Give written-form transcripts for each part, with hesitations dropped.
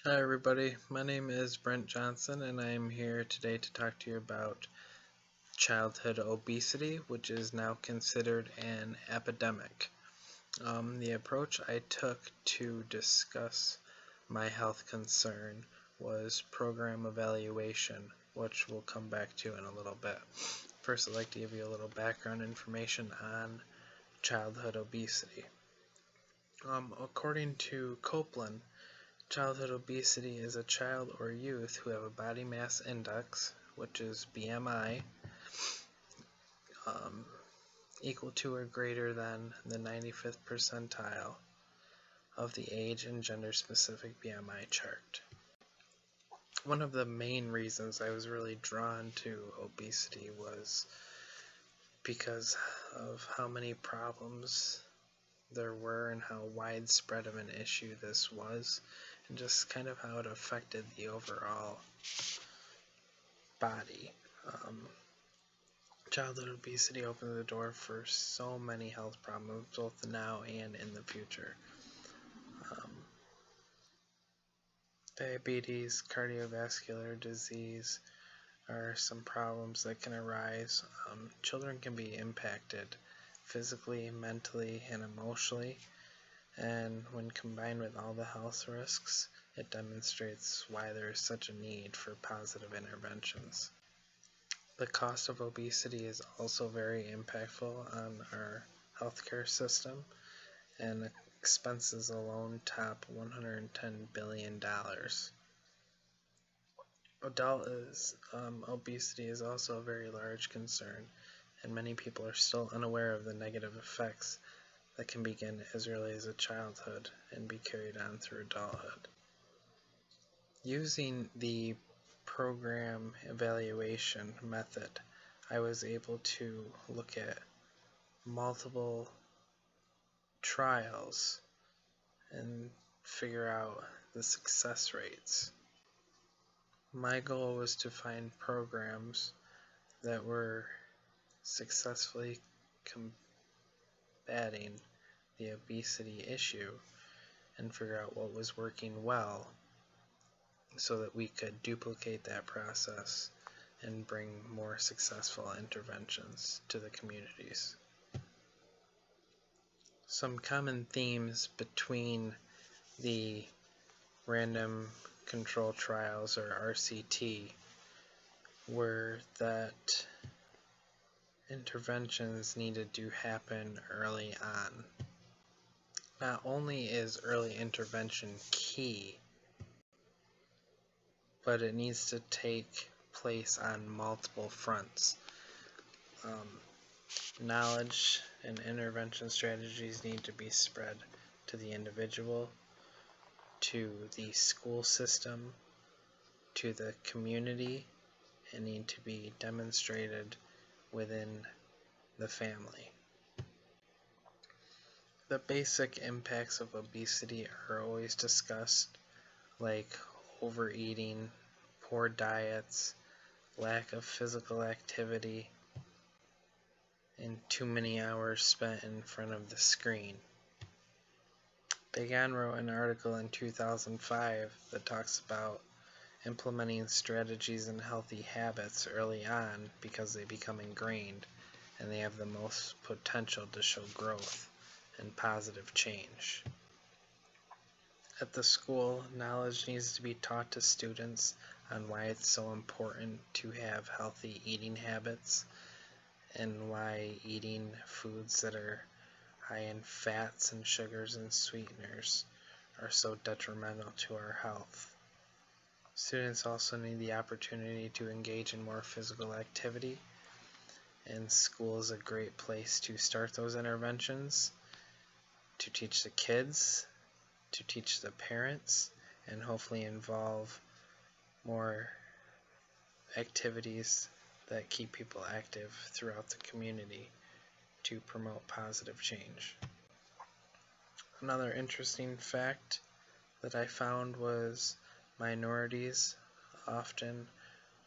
Hi everybody, my name is Brent Johnson and I am here today to talk to you about childhood obesity, which is now considered an epidemic. The approach I took to discuss my health concern was program evaluation, which we'll come back to in a little bit. First, I'd like to give you a little background information on childhood obesity. According to Copeland, childhood obesity is a child or youth who have a body mass index, which is BMI, equal to or greater than the 95th percentile of the age and gender specific BMI chart. One of the main reasons I was really drawn to obesity was because of how many problems there were and how widespread of an issue this was, and just kind of how it affected the overall body. Childhood obesity opened the door for so many health problems, both now and in the future. Diabetes, cardiovascular disease are some problems that can arise. Children can be impacted physically, mentally, and emotionally, and when combined with all the health risks, it demonstrates why there is such a need for positive interventions. The cost of obesity is also very impactful on our healthcare system, and expenses alone top $110 billion. Obesity is also a very large concern, and many people are still unaware of the negative effects that can begin as early as a childhood and be carried on through adulthood. Using the program evaluation method, I was able to look at multiple trials and figure out the success rates. My goal was to find programs that were successfully combating the obesity issue and figure out what was working well so that we could duplicate that process and bring more successful interventions to the communities. Some common themes between the random control trials, or RCT, were that interventions needed to happen early on. Not only is early intervention key, but it needs to take place on multiple fronts. Knowledge and intervention strategies need to be spread to the individual, to the school system, to the community, and need to be demonstrated within the family. The basic impacts of obesity are always discussed, like overeating, poor diets, lack of physical activity, and too many hours spent in front of the screen. Began wrote an article in 2005 that talks about implementing strategies and healthy habits early on because they become ingrained and they have the most potential to show growth and positive change. At the school, knowledge needs to be taught to students on why it's so important to have healthy eating habits and why eating foods that are high in fats and sugars and sweeteners are so detrimental to our health. Students also need the opportunity to engage in more physical activity, and school is a great place to start those interventions, to teach the kids, to teach the parents, and hopefully involve more activities that keep people active throughout the community to promote positive change. Another interesting fact that I found was minorities often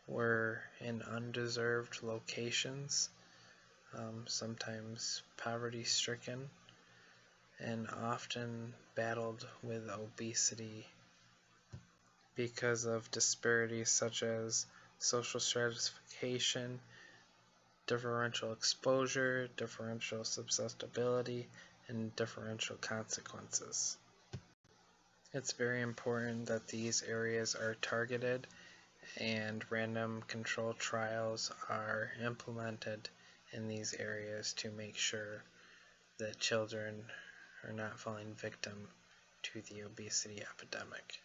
were in undeserved locations, sometimes poverty-stricken, and often battled with obesity because of disparities such as social stratification, differential exposure, differential susceptibility, and differential consequences. It's very important that these areas are targeted and random controlled trials are implemented in these areas to make sure that children are not falling victim to the obesity epidemic.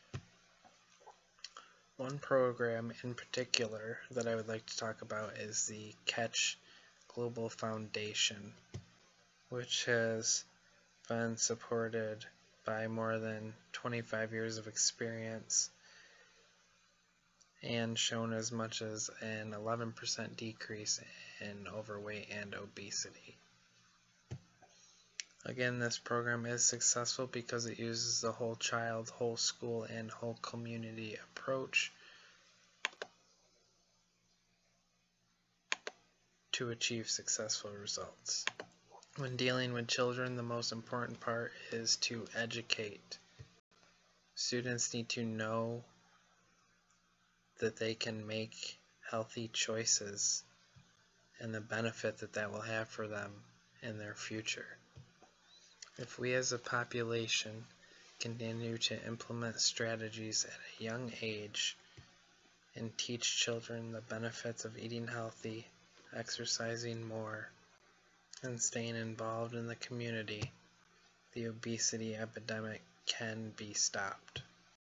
One program in particular that I would like to talk about is the CATCH Global Foundation, which has been supported by more than 25 years of experience and shown as much as an 11% decrease in overweight and obesity. Again, this program is successful because it uses the whole child, whole school, and whole community approach to achieve successful results. When dealing with children, the most important part is to educate. Students need to know that they can make healthy choices and the benefit that that will have for them in their future. If we as a population continue to implement strategies at a young age and teach children the benefits of eating healthy, exercising more, and staying involved in the community, the obesity epidemic can be stopped.